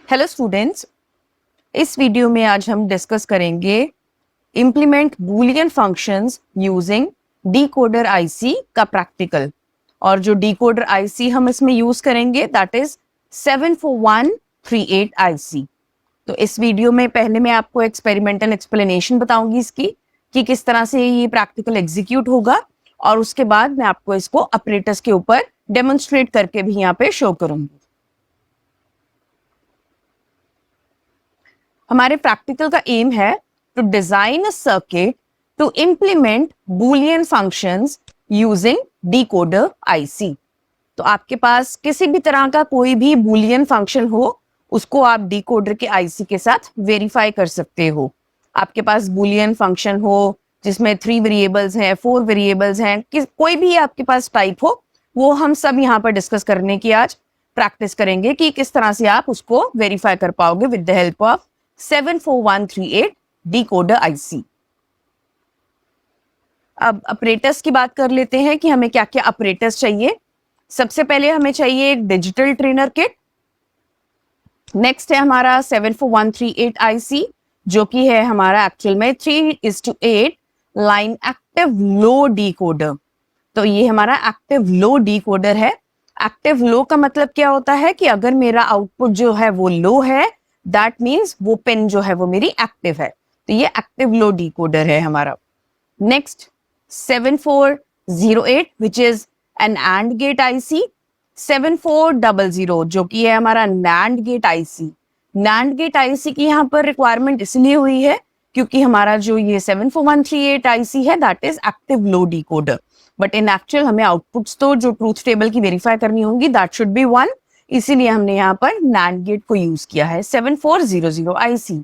Hello students, इस video में आज हम डिस्कस करेंगे implement Boolean functions using decoder IC का प्रैक्टिकल। और जो डीकोडर आईसी हम इसमें यूज करेंगे दैट इज 74138 आईसी। तो इस वीडियो में पहले मैं आपको एक्सपेरिमेंटल एक्सप्लेनेशन बताऊंगी इसकी कि किस तरह से ये प्रैक्टिकल एग्जीक्यूट होगा, और उसके बाद मैं आपको इसको ऑपरेटर्स के ऊपर डेमोन्स्ट्रेट करके भी यहाँ पे शो करूंगी। हमारे प्रैक्टिकल का एम है to design a circuit to implement Boolean functions using decoder IC. तो आपके पास किसी भी तरह का कोई भी बूलियन फंक्शन हो, उसको आप डीकोडर के आईसी के साथ वेरीफाई कर सकते हो। आपके पास बूलियन फंक्शन हो जिसमें 3 वेरिएबल्स हैं, 4 वेरिएबल्स हैं, कोई भी आपके पास टाइप हो, वो हम सब यहाँ पर डिस्कस करने की आज प्रैक्टिस करेंगे कि किस तरह से आप उसको वेरीफाई कर पाओगे with the help of 74138 decoder IC. अब ऑपरेटर्स की बात कर लेते हैं कि हमें क्या क्या ऑपरेटर्स चाहिए। सबसे पहले हमें चाहिए एक डिजिटल ट्रेनर किट। नेक्स्ट है हमारा 74138 आईसी, जो कि है हमारा एक्चुअल में 3:8 लाइन एक्टिव लो डीकोडर। तो ये हमारा एक्टिव लो डीकोडर है। एक्टिव लो का मतलब क्या होता है कि अगर मेरा आउटपुट जो है वो लो है, दैट मीन्स वो पिन जो है वो मेरी एक्टिव है। तो ये एक्टिव लो डीकोडर है हमारा। Next 7408 which is an AND gate IC. 7400 जो कि है हमारा NAND gate IC. NAND gate IC की यहाँ पर रिक्वायरमेंट इसलिए हुई है क्योंकि हमारा जो ये 74138 आईसी है that is active low decoder, but in actual हमें आउटपुट्स तो जो ट्रूथ टेबल की वेरीफाई करनी होगी दैट शुड बी 1, इसीलिए हमने यहाँ पर नैंड गेट को यूज किया है 7400 IC.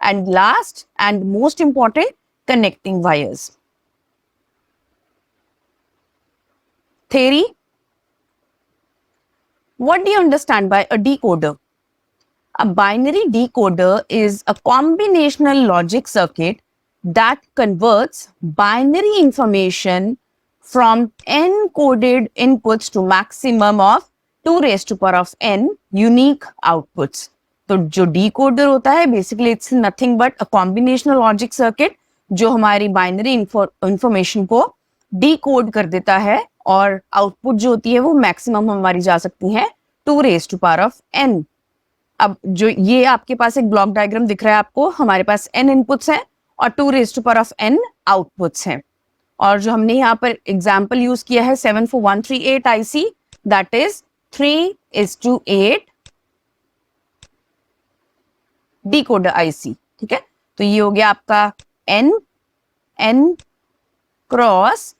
And last and most important, connecting wires. Theory. What do you understand by a decoder? A binary decoder is a combinational logic circuit that converts binary information from n-coded inputs to maximum of 2 raised to power of n unique outputs. तो जो decoder होता है basically it's nothing but a combinational logic circuit जो हमारी binary information को decode कर देता है, और आउटपुट जो होती है वो मैक्सिमम हमारी जा सकती है 2 raised to power of n। अब जो ये आपके पास एक ब्लॉक डायग्राम दिख रहा है आपको, हमारे पास n इनपुट्स हैं और 2 raised to power of n outputs हैं। और जो हमने यहाँ पर एग्जाम्पल यूज किया है 74138 IC, that is 3:8 decoder IC. ठीक है, तो ये हो गया आपका n cross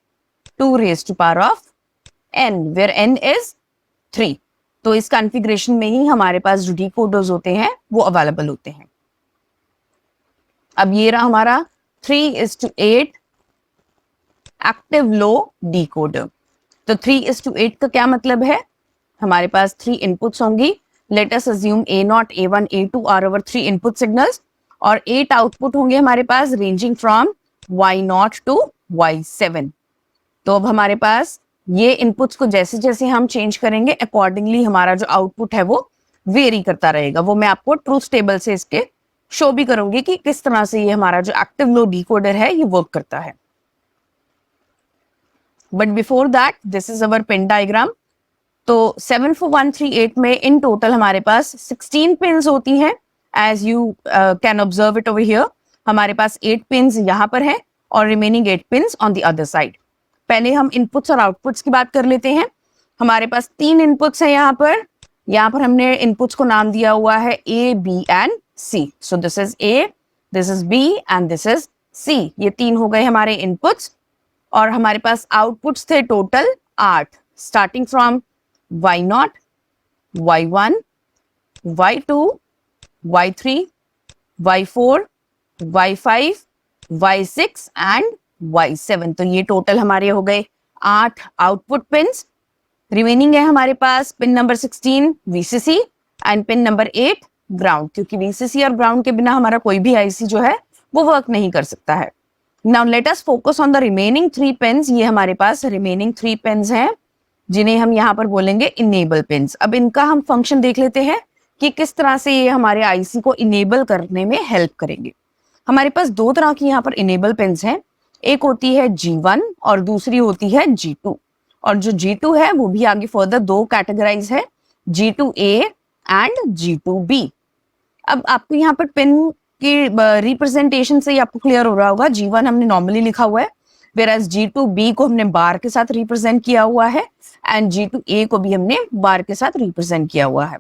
2 raised to power of n, where n is 3। तो इस कॉन्फ़िगरेशन में ही हमारे पास जो डीकोडर्स होते हैं वो अवेलेबल होते हैं। अब ये रहा हमारा 3:8 एक्टिव लो डीकोडर। तो 3:8 का क्या मतलब है? हमारे पास 3 इनपुट्स होंगी। Let us assume A0, A1, A2 are our 3 input signals, और 8 आउटपुट होंगे हमारे पास ranging from Y0 to Y7। तो अब हमारे पास ये इनपुट्स को जैसे जैसे हम चेंज करेंगे अकॉर्डिंगली हमारा जो आउटपुट है वो वेरी करता रहेगा। वो मैं आपको ट्रूथ टेबल से इसके शो भी करूंगी कि किस तरह से ये हमारा जो एक्टिव लो डीकोडर है ये वर्क करता है। But before that this is our pin diagram. तो 74138 में इन टोटल हमारे पास 16 पिन्स होती हैं। As you can observe it over here, हमारे पास 8 पिन्स यहाँ पर है और remaining 8 pins on the other side. पहले हम इनपुट्स और आउटपुट्स की बात कर लेते हैं। हमारे पास 3 इनपुट्स हैं यहाँ पर हमने इनपुट्स को नाम दिया हुआ है A, B and C। So this is A, this is B and this is C। ये 3 हो गए हमारे इनपुट्स, और हमारे पास आउटपुट्स थे total 8, starting from Y0, Y1, Y2, Y3, Y4, Y5, Y6 and Y7। तो ये टोटल हमारे हो गए 8 आउटपुट पिन्स। रिमेनिंग है हमारे पास pin number 16 VCC and pin number 8 ground, क्योंकि VCC और ग्राउंड के बिना हमारा कोई भी आईसी जो है वो वर्क नहीं कर सकता है। Now let us focus on the remaining 3 pins. ये हमारे पास रिमेनिंग 3 पिन्स हैं जिन्हें हम यहाँ पर बोलेंगे इनेबल पिन्स। अब इनका हम फंक्शन देख लेते हैं कि किस तरह से ये हमारे आईसी को इनेबल करने में हेल्प करेंगे। हमारे पास दो तरह की यहाँ पर इनेबल पिन्स हैं, एक होती है G1 और दूसरी होती है G2। और जो G2 है वो भी आगे फर्दर दो कैटेगराइज है, G2A एंड G2B। अब आपको यहाँ पर पिन की रिप्रेजेंटेशन से ही आपको क्लियर हो रहा होगा, G1 हमने नॉर्मली लिखा हुआ है, whereas G2B को हमने बार के साथ रिप्रेजेंट किया हुआ है एंड G2A को भी हमने बार के साथ रिप्रेजेंट किया हुआ है।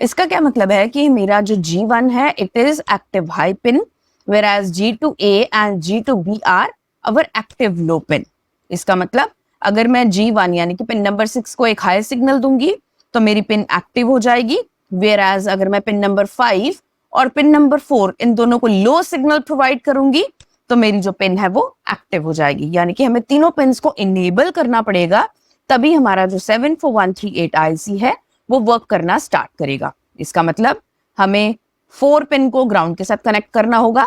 इसका क्या मतलब है कि मेरा जो G1 है it is active high pin, whereas G2A and G2B are our active low pin। इसका मतलब अगर मैं G1 यानी कि पिन नंबर 6 को एक हाई सिग्नल दूंगी तो मेरी पिन एक्टिव हो जाएगी, whereas अगर मैं पिन नंबर 5 और पिन नंबर 4 इन दोनों को लो सिग्नल प्रोवाइड करूंगी तो मेरी जो पिन है वो एक्टिव हो जाएगी। यानी कि हमें तीनों पिन्स को इनेबल करना पड़ेगा, तभी हमारा जो 74138 आईसी है वो वर्क करना स्टार्ट करेगा। इसका मतलब हमें 4 पिन को ग्राउंड के साथ कनेक्ट करना होगा,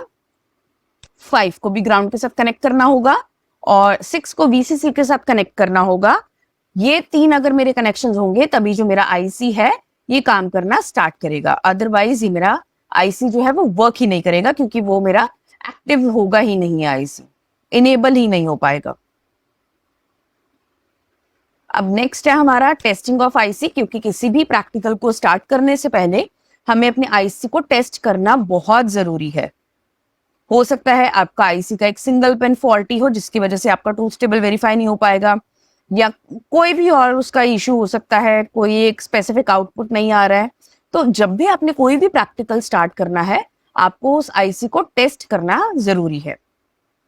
5 को भी ग्राउंड के साथ कनेक्ट करना होगा और 6 को वीसीसी के साथ कनेक्ट करना होगा। ये तीन अगर मेरे कनेक्शंस होंगे तभी जो मेरा आईसी है ये काम करना स्टार्ट करेगा, अदरवाइज ये मेरा आईसी जो है वो वर्क ही नहीं करेगा, क्योंकि वो मेरा एक्टिव होगा ही नहीं, आईसी इनेबल ही नहीं हो पाएगा। अब नेक्स्ट है हमारा टेस्टिंग ऑफ आईसी, क्योंकि किसी भी प्रैक्टिकल को स्टार्ट करने से पहले हमें अपने आईसी को टेस्ट करना बहुत जरूरी है। हो सकता है आपका आईसी का एक सिंगल पिन फॉल्टी हो जिसकी वजह से आपका ट्रूथ टेबल वेरीफाई नहीं हो पाएगा, या कोई भी और उसका इशू हो सकता है, कोई एक स्पेसिफिक आउटपुट नहीं आ रहा है। तो जब भी आपने कोई भी प्रैक्टिकल स्टार्ट करना है आपको उस आईसी को टेस्ट करना जरूरी है।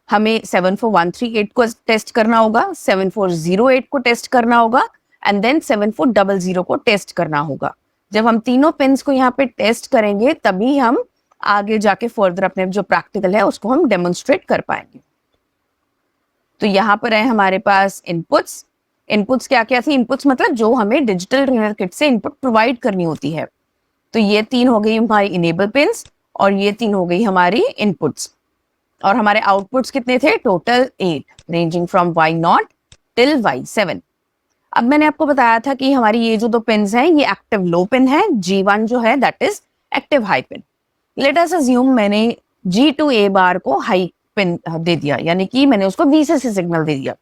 हमें 74138 को टेस्ट करना होगा, 7408 को टेस्ट करना होगा एंड देन 7400 को टेस्ट करना होगा। जब हम तीनों पिन्स को यहाँ पे टेस्ट करेंगे तभी हम आगे जाके फर्दर अपने जो प्रैक्टिकल है उसको हम डेमोन्स्ट्रेट कर पाएंगे। तो यहाँ पर है हमारे पास इनपुट्स। इनपुट्स क्या क्या थी? इनपुट्स मतलब जो हमें डिजिटल ट्रेनर किट से इनपुट प्रोवाइड करनी होती है। तो ये तीन हो गई हमारी इनेबल पिन्स और ये तीन हो गई हमारी इनपुट्स। और हमारे आउटपुट्स कितने थे? Total 8, ranging from Y0 till Y7। अब मैंने आपको बताया था कि हमारी ये जो दो पिन्स हैं ये एक्टिव लो पिन है, G1 जो है that is active high pin. Late us assume मैंने G2A बार को हाई पिन दे दिया, यानी कि मैंने उसको VCC सिग्नल दे दिया।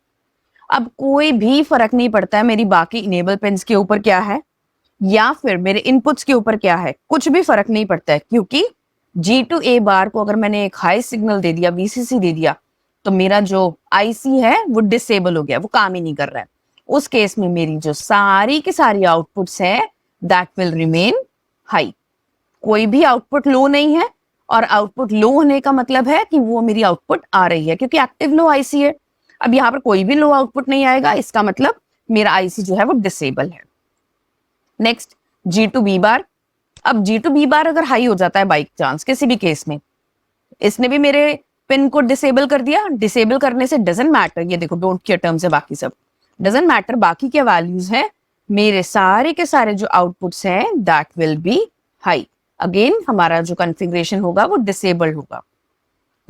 अब कोई भी फर्क नहीं पड़ता है मेरी बाकी इनेबल पिन्स के ऊपर क्या है या फिर मेरे इनपुट्स के ऊपर क्या है, कुछ भी फर्क नहीं पड़ता है, क्योंकि G2A बार को अगर मैंने एक हाई सिग्नल दे दिया, VCC दे दिया, तो मेरा जो आईसी है वो डिसेबल हो गया, वो काम ही नहीं कर रहा है। उस केस में मेरी जो सारी की सारी आउटपुट्स है दैट विल रिमेन हाई। कोई भी आउटपुट लो नहीं है, और आउटपुट लो होने का मतलब है कि वो मेरी आउटपुट आ रही है, क्योंकि एक्टिव लो आईसी है। अब यहाँ पर कोई भी लो आउटपुट नहीं आएगा, इसका मतलब मेरा आईसी जो है वो डिसेबल है। नेक्स्ट G2B बार। अब G2B बार अगर हाई हो जाता है बाई चांस किसी भी केस में, इसने भी मेरे पिन को डिसेबल कर दिया। डिसेबल करने से डजंट मैटर, ये देखो डोंट केयर टर्म्स है बाकी सब, डजंट मैटर बाकी क्या वैल्यूज है, मेरे सारे के सारे जो आउटपुट्स हैं that will be high. Again हमारा जो कॉन्फ़िगरेशन होगा वो डिसेबल्ड होगा।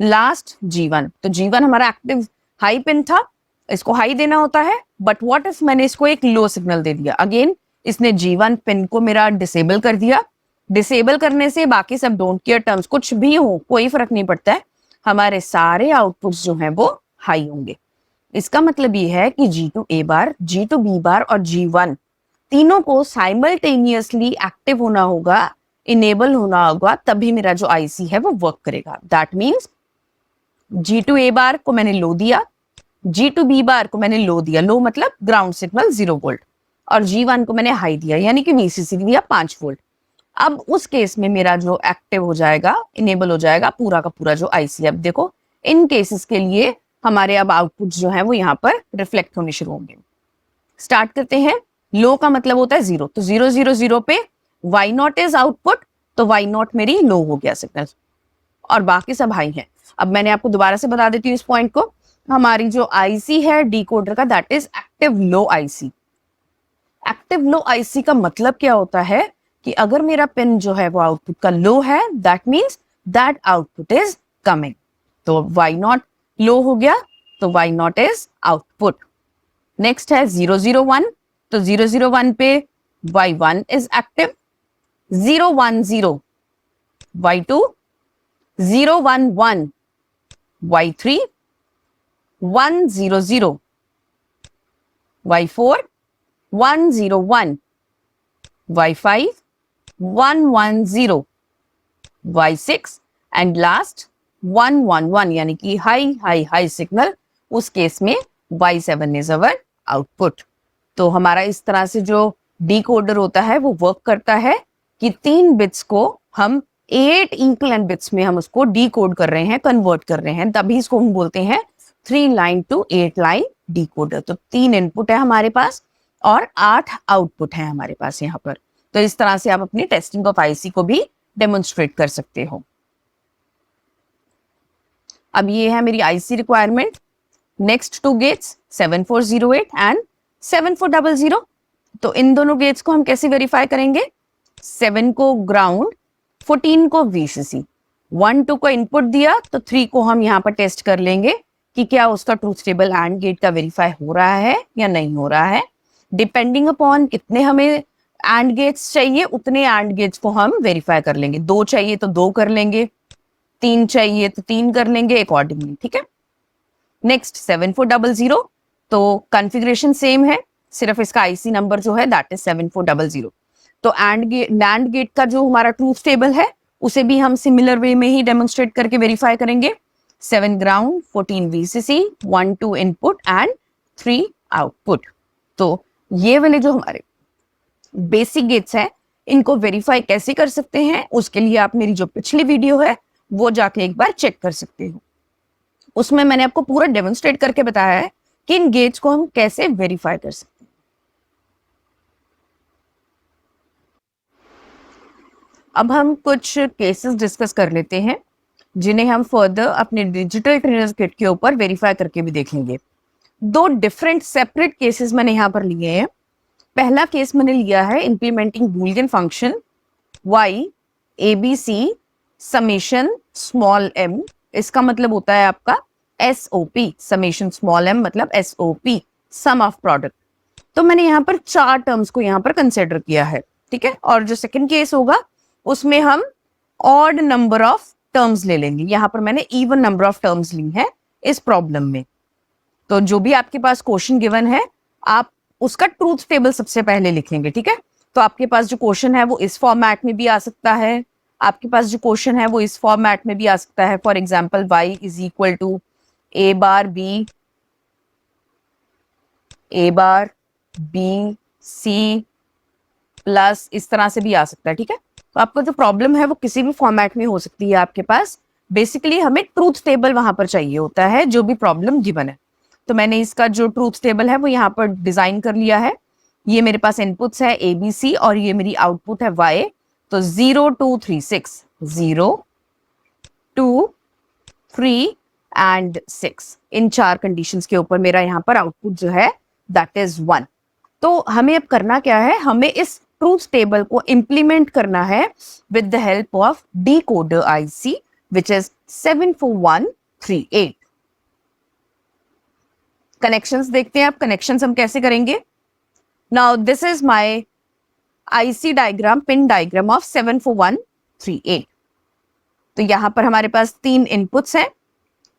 लास्ट G1, तो G1 हमारा एक्टिव हाई पिन था, इसको हाई देना होता है, बट व्हाट इफ मैंने इसको एक लो सिग्नल दे दिया, अगेन इसने G1 पिन को मेरा डिसेबल कर दिया। डिसेबल करने से बाकी सब डोंट केयर टर्म्स कुछ भी हो कोई फर्क नहीं पड़ता है, हमारे सारे आउटपुट्स जो हैं वो हाई होंगे। इसका मतलब ये है कि G2A बार, G2B बार और G1 तीनों को साइमल्टेनियसली एक्टिव होना होगा, इनेबल होना होगा, तभी मेरा जो आईसी है वो वर्क करेगा। दैट मीन्स G2A बार को मैंने लो दिया, G2B बार को मैंने लो दिया, लो मतलब ग्राउंड सिग्नल 0 वोल्ट, और G1 को मैंने हाई दिया यानी कि VCC दिया 5 वोल्ट। अब उस केस में मेरा जो एक्टिव हो जाएगा, इनेबल हो जाएगा पूरा का पूरा जो आईसी। अब देखो इन केसेस के लिए हमारे अब आउटपुट जो है वो यहाँ पर रिफ्लेक्ट होने शुरू होंगे। स्टार्ट करते हैं। लो का मतलब होता है 0, तो 0 0 0 पे Y0 इज आउटपुट, तो Y0 मेरी लो हो गया सिग्नल और बाकी सब हाई है। अब मैंने आपको दोबारा से बता देती हूँ इस पॉइंट को, हमारी जो आईसी है डिकोडर का that is active low IC. Active low IC का मतलब क्या होता है कि अगर मेरा पिन जो है वो आउटपुट का लो है that means that output is coming. तो Y0 लो हो गया तो Y0 इज आउटपुट। नेक्स्ट है 0 0 1, तो 0 0 1 पे Y1 is active, 010, y2 011, y3 100, y4 101, y5 110, y6 and last 111, यानी कि हाई हाई हाई सिग्नल, उस केस में y7 इज अवर आउटपुट। तो हमारा इस तरह से जो डीकोडर होता है वो वर्क करता है कि 3 बिट्स को हम 8 इक्वलेंट बिट्स में हम उसको डीकोड कर रहे हैं, कन्वर्ट कर रहे हैं, तभी इसको हम बोलते हैं 3 लाइन टू 8 लाइन डीकोडर। तो 3 इनपुट है हमारे पास और 8 आउटपुट है हमारे पास यहाँ पर। तो इस तरह से आप अपनी टेस्टिंग ऑफ आईसी को भी डेमोन्स्ट्रेट कर सकते हो। अब ये है मेरी IC requirement. Next 2 gates 7408 and 7400। तो इन दोनों गेट्स को हम कैसे वेरीफाई करेंगे? 7 को ग्राउंड, 14 को वीसीसी। 1 2 को इनपुट दिया तो 3 को हम यहाँ पर टेस्ट कर लेंगे कि क्या उसका ट्रूथ टेबल एंड गेट का वेरीफाई हो रहा है या नहीं हो रहा है। डिपेंडिंग अपॉन कितने हमें एंड गेट्स चाहिए उतने एंड गेट्स को हम वेरीफाई कर लेंगे। 2 चाहिए तो 2 कर लेंगे, 3 चाहिए तो 3 कर लेंगे अकॉर्डिंगली, ठीक है। नेक्स्ट 7400, तो कॉन्फ़िगरेशन सेम है, सिर्फ इसका आईसी नंबर जो है दैट इज 7400। तो एंड गेट का जो हमारा ट्रूथ टेबल है उसे भी हम सिमिलर वे में ही डेमोन्स्ट्रेट करके वेरीफाई करेंगे। 7 ground, 14 VCC, 1 2 input and 3 output. तो ये वाले जो हमारे बेसिक गेट्स हैं इनको वेरीफाई कैसे कर सकते हैं, उसके लिए आप मेरी जो पिछली वीडियो है वो जाके एक बार चेक कर सकते हो। उसमें मैंने आपको पूरा डेमोन्स्ट्रेट करके बताया है कि इन गेट्स को हम कैसे वेरीफाई कर सकते हैं। अब हम कुछ केसेस डिस्कस कर लेते हैं जिन्हें हम फर्दर अपने डिजिटल ट्रेनर्स किट के ऊपर वेरीफाई करके भी देखेंगे। 2 डिफरेंट सेपरेट केसेस मैंने यहाँ पर लिए हैं। पहला केस मैंने लिया है implementing Boolean function y abc summation small m। इसका मतलब होता है आपका SOP, समेशन स्मॉल m मतलब SOP, सम ऑफ प्रोडक्ट। तो मैंने यहाँ पर 4 टर्म्स को यहाँ पर कंसिडर किया है, ठीक है। और जो सेकंड केस होगा उसमें हम ऑड नंबर ऑफ टर्म्स ले लेंगे। यहाँ पर मैंने इवन नंबर ऑफ टर्म्स ली है इस प्रॉब्लम में। तो जो भी आपके पास क्वेश्चन गिवन है आप उसका ट्रूथ टेबल सबसे पहले लिखेंगे, ठीक है। तो आपके पास जो क्वेश्चन है वो इस फॉर्मेट में भी आ सकता है, आपके पास जो क्वेश्चन है वो इस फॉर्मेट में भी आ सकता है। For example y is equal to a bar b c plus, इस तरह से भी आ सकता है, ठीक है। तो आपका जो प्रॉब्लम है वो किसी भी फॉर्मेट में हो सकती है आपके पास। बेसिकली हमें ट्रूथ टेबल वहां पर चाहिए होता है जो भी प्रॉब्लम गिवन है। तो मैंने इसका जो ट्रूथ टेबल है वो यहाँ पर डिजाइन कर लिया है। ये मेरे पास इनपुट्स है ABC और ये मेरी आउटपुट है Y। तो 0 2 3 6, 0 2 3 एंड 6, इन 4 कंडीशंस के ऊपर मेरा यहाँ पर आउटपुट जो है दैट इज 1। तो हमें अब करना क्या है, हमें इस ट्रूथ टेबल को इंप्लीमेंट करना है with the help of decoder IC which is 74138। Connections देखते हैं। अब कनेक्शंस हम कैसे करेंगे। Now this is my IC diagram, pin diagram of 74138। तो यहां पर हमारे पास 3 इनपुट्स हैं।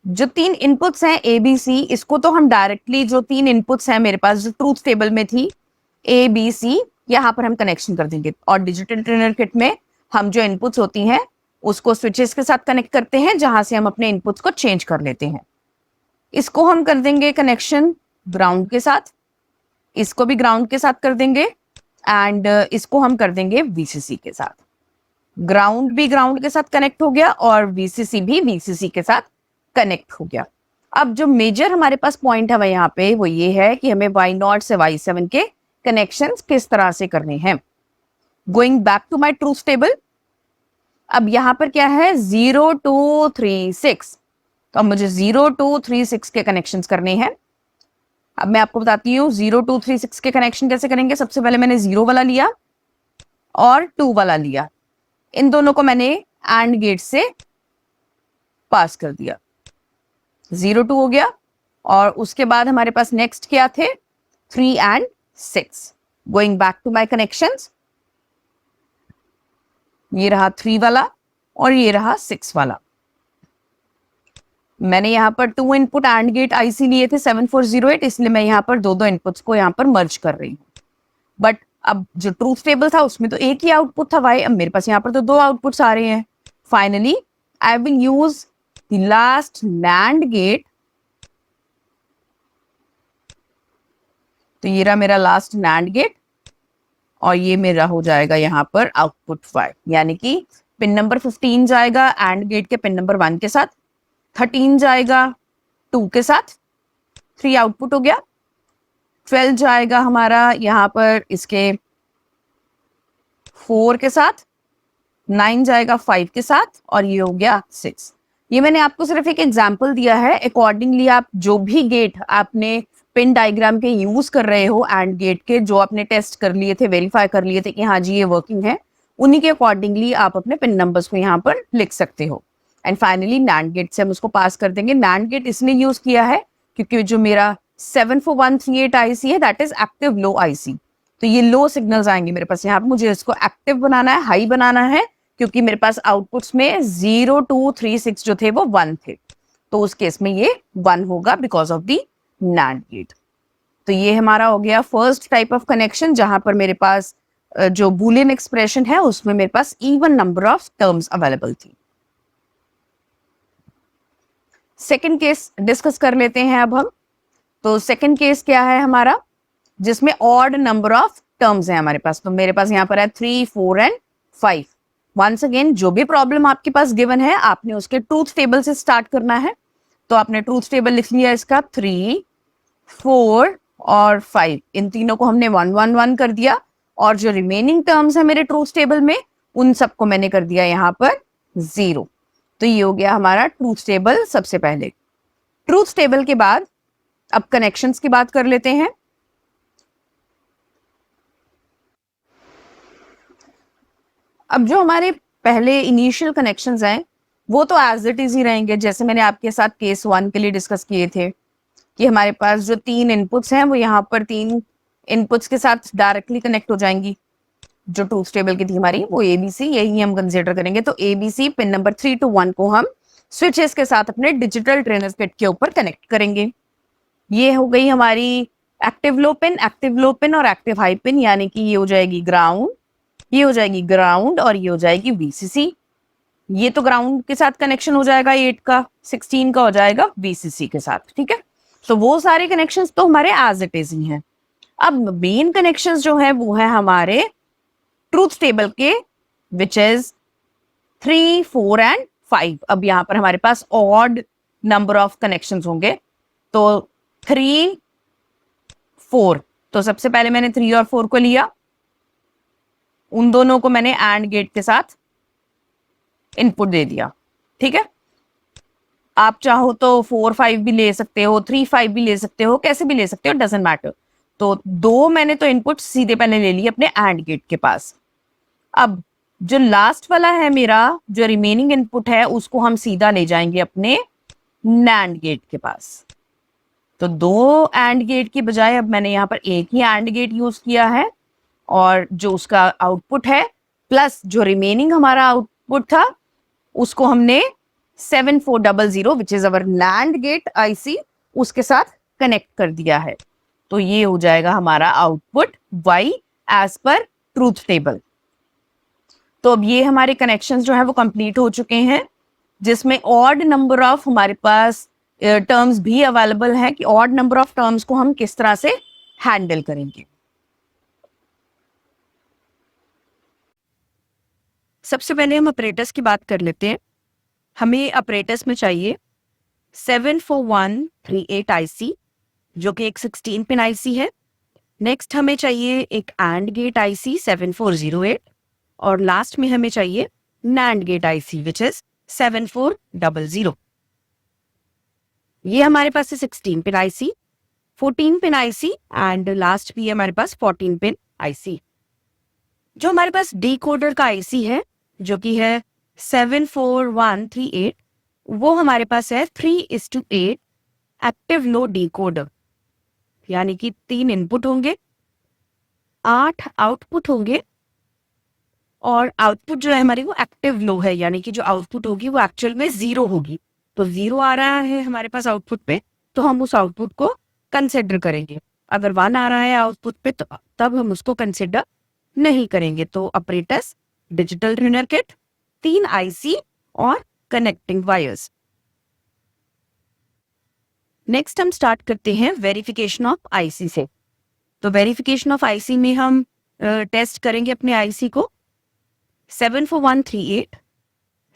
जो 3 इनपुट्स हैं ABC, इसको तो हम डायरेक्टली जो 3 इनपुट्स हैं मेरे पास जो ट्रूथ टेबल में थी ABC, यहां पर हम कनेक्शन कर देंगे। और डिजिटल ट्रेनर किट में हम जो इनपुट्स होती हैं उसको स्विचेस के साथ कनेक्ट करते हैं जहां से हम अपने इनपुट्स को चेंज कर लेते हैं। इसको हम कर देंगे कनेक्शन ग्राउंड के साथ, इसको भी ग्राउंड के साथ कर देंगे एंड इसको हम कर देंगे VCC के साथ। ग्राउंड भी ग्राउंड के साथ कनेक्ट हो गया और VCC भी VCC के साथ कनेक्ट हो गया। अब जो मेजर हमारे पास पॉइंट है यहाँ पे वो ये है कि हमें Y0 से Y7 के कनेक्शंस किस तरह से करने हैं। Going back to my truth table, अब यहाँ पर क्या है 0 2 3 6, तो अब मुझे 0 2 3 6 के कनेक्शंस करने हैं। अब मैं आपको बताती हूँ 0 2 3 6 के कनेक्शन कैसे करेंगे। सबसे पहले मैंने 0 वाला लिया और 2 वाला लिया, इन दोनों को मैंने एंड गेट से पास कर दिया, 0 2 हो गया। और उसके बाद हमारे पास नेक्स्ट क्या थे 3 and 6। Going back to my connections, ये रहा 3 वाला और ये रहा 6 वाला। मैंने यहाँ पर 2 इनपुट एंड गेट आईसी लिए थे 7408, इसलिए मैं यहाँ पर दो इनपुट्स को यहाँ पर मर्ज कर रही हूँ। बट अब जो ट्रूथ टेबल था उसमें तो एक ही आउटपुट था वाई, अब मेरे पास यहाँ पर तो 2 आउटपुट्स आ रहे हैं। Finally I will use the last NAND gate. तो ये रहा मेरा लास्ट NAND गेट और ये मेरा हो जाएगा यहाँ पर आउटपुट 5, यानी कि पिन नंबर 15 जाएगा एंड गेट के पिन नंबर 1 के साथ, 13 जाएगा 2 के साथ, 3 आउटपुट हो गया, 12 जाएगा हमारा यहाँ पर इसके 4 के साथ, 9 जाएगा 5 के साथ और ये हो गया 6। ये मैंने आपको सिर्फ एक एग्जांपल दिया है। अकॉर्डिंगली आप जो भी गेट आपने पिन डायग्राम के यूज कर रहे हो एंड गेट के, जो आपने टेस्ट कर लिए थे, वेरीफाई कर लिए थे कि हाँ जी ये वर्किंग है, उन्हीं के अकॉर्डिंगली आप अपने पिन नंबर्स को यहाँ पर लिख सकते हो। एंड फाइनली NAND गेट से हम उसको पास कर देंगे। NAND गेट इसने यूज किया है क्योंकि जो मेरा 74138 आईसी है that is active low IC, तो ये लो सिग्नल्स आएंगे मेरे पास। यहाँ पर मुझे इसको एक्टिव बनाना है, हाई बनाना है, क्योंकि मेरे पास आउटपुट्स में 0 2 3 6 जो थे वो 1 थे, तो उस केस में ये 1 होगा because of the NAND gate. तो ये हमारा हो गया फर्स्ट टाइप ऑफ कनेक्शन, जहां पर मेरे पास जो बूलियन एक्सप्रेशन है उसमें मेरे पास even number of terms available थी। सेकंड केस डिस्कस कर लेते हैं अब हम। तो सेकंड केस क्या है हमारा, जिसमें ऑड नंबर ऑफ टर्म्स है हमारे पास। तो मेरे पास यहाँ पर है 3 4 एंड 5। वंस अगेन जो भी प्रॉब्लम आपके पास गिवन है आपने उसके ट्रूथ टेबल से स्टार्ट करना है। तो आपने ट्रूथ टेबल लिख लिया इसका 3 4 और 5, इन तीनों को हमने 1 1 1 कर दिया और जो रिमेनिंग टर्म्स है मेरे ट्रूथ टेबल में उन सबको मैंने कर दिया यहाँ पर 0। तो ये हो गया हमारा ट्रूथ टेबल सबसे पहले। ट्रूथ टेबल के बाद अब कनेक्शंस की बात कर लेते हैं। अब जो हमारे पहले इनिशियल कनेक्शंस हैं वो तो एज इट इज ही रहेंगे, जैसे मैंने आपके साथ केस 1 के लिए डिस्कस किए थे कि हमारे पास जो 3 इनपुट्स हैं वो यहाँ पर 3 इनपुट्स के साथ डायरेक्टली कनेक्ट हो जाएंगी। जो ट्रूथ टेबल की थी हमारी वो ABC, यही हम कंसिडर करेंगे। तो ABC पिन नंबर 3 to 1 को हम स्विचेस के साथ अपने डिजिटल ट्रेनर किट के ऊपर कनेक्ट करेंगे। ये हो गई हमारी एक्टिव लो पिन और एक्टिव हाई पिन, यानी कि ये हो जाएगी ग्राउंड, ये हो जाएगी ग्राउंड और ये हो जाएगी VCC। ये तो ग्राउंड के साथ कनेक्शन हो जाएगा 8 का, 16 का हो जाएगा VCC के साथ, ठीक है। तो वो सारे कनेक्शंस तो हमारे एज इट इज ही हैं। अब मेन कनेक्शंस जो है वो है हमारे ट्रूथ टेबल के, विच इज 3 4 एंड 5। अब यहाँ पर हमारे पास ऑड नंबर ऑफ कनेक्शंस होंगे, तो 3 4, तो सबसे पहले मैंने 3 और 4 को लिया, उन दोनों को मैंने एंड गेट के साथ इनपुट दे दिया, ठीक है। आप चाहो तो 4 5 भी ले सकते हो, 3 5 भी ले सकते हो, कैसे भी ले सकते हो, डजंट मैटर। तो 2 मैंने तो इनपुट सीधे पहले ले लिए अपने एंड गेट के पास। अब जो लास्ट वाला है मेरा, जो रिमेनिंग इनपुट है उसको हम सीधा ले जाएंगे अपने NAND गेट के पास। तो 2 एंड गेट की बजाय अब मैंने यहाँ पर एक ही एंड गेट यूज किया है और जो उसका आउटपुट है प्लस जो रिमेनिंग हमारा आउटपुट था उसको हमने 7400 which is our NAND gate IC उसके साथ कनेक्ट कर दिया है। तो ये हो जाएगा हमारा output Y as per truth table. तो अब ये हमारे कनेक्शंस जो है वो कंप्लीट हो चुके हैं, जिसमें ऑड नंबर ऑफ हमारे पास टर्म्स भी अवेलेबल है कि ऑड नंबर ऑफ टर्म्स को हम किस तरह से हैंडल करेंगे। सबसे पहले हम ऑपरेटर्स की बात कर लेते हैं। हमें ऑपरेटर्स में चाहिए 74138 IC जो कि एक 16 पिन IC है। नेक्स्ट हमें चाहिए एक एंड गेट IC 7408 और लास्ट में हमें चाहिए NAND gate IC which is 7400। ये हमारे पास है 16 pin IC, 14 pin IC and last भी है हमारे पास 14 पिन IC। जो हमारे पास डिकोडर का IC है जो कि है 74138, वो हमारे पास है 3:8 एक्टिव लो डिकोडर, यानी कि 3 इनपुट होंगे, 8 आउटपुट होंगे और आउटपुट जो है हमारी वो एक्टिव लो है, यानी कि जो आउटपुट होगी वो एक्चुअल में 0 होगी। तो 0 आ रहा है हमारे पास आउटपुट पे, तो हम उस आउटपुट को कंसिडर करेंगे। अगर 1 आ रहा है आउटपुट पे तो तब हम उसको कंसिडर नहीं करेंगे। तो apparatus, digital tuner kit, 3 IC और कनेक्टिंग वायर्स। नेक्स्ट हम स्टार्ट करते हैं वेरिफिकेशन ऑफ आईसी से। तो वेरिफिकेशन ऑफ आईसी में हम टेस्ट करेंगे अपने आईसी को 74138,